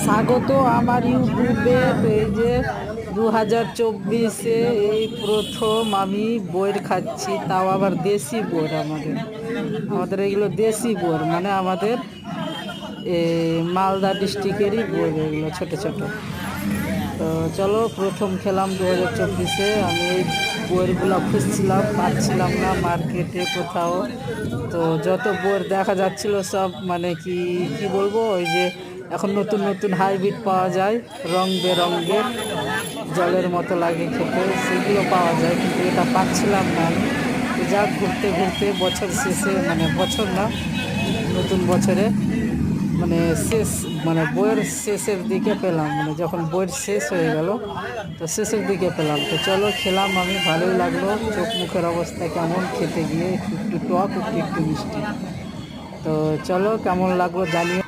স্বাগত আমার ইউটিউবে। তো এই যে 2024-এ এই প্রথম আমি বইয়ের খাচ্ছি, তাও আবার দেশি বইয়ের। আমাদের আমাদের এগুলো দেশি বইয়ের, মানে আমাদের মালদা ডিস্ট্রিক্টেরই বই, এগুলো ছোট ছোট। তো চলো, প্রথম খেলাম 2024-এ। আমি এই বইয়েরগুলো খুঁজছিলাম, পাচ্ছিলাম না মার্কেটে কোথাও। তো যত বইয়ের দেখা যাচ্ছিল সব মানে কি কি বলবো, ওই যে এখন নতুন নতুন হাইব্রিড পাওয়া যায়, রং বেরঙের, জলের মতো লাগে খেতে, সেগুলো পাওয়া যায়, কিন্তু এটা পাচ্ছিলাম না আমি। তো যাক, ঘুরতে ঘুরতে বছর শেষে, মানে বছর না, নতুন বছরে, মানে শেষ, মানে বইয়ের শেষের দিকে পেলাম, মানে যখন বইয়ের শেষ হয়ে গেল তো শেষের দিকে পেলাম। তো চলো খেলাম আমি, ভালোই লাগলো। চোখ মুখের অবস্থা কেমন খেতে গিয়ে, একটু একটু টক, একটু একটু মিষ্টি। তো চলো, কেমন লাগলো জানিও।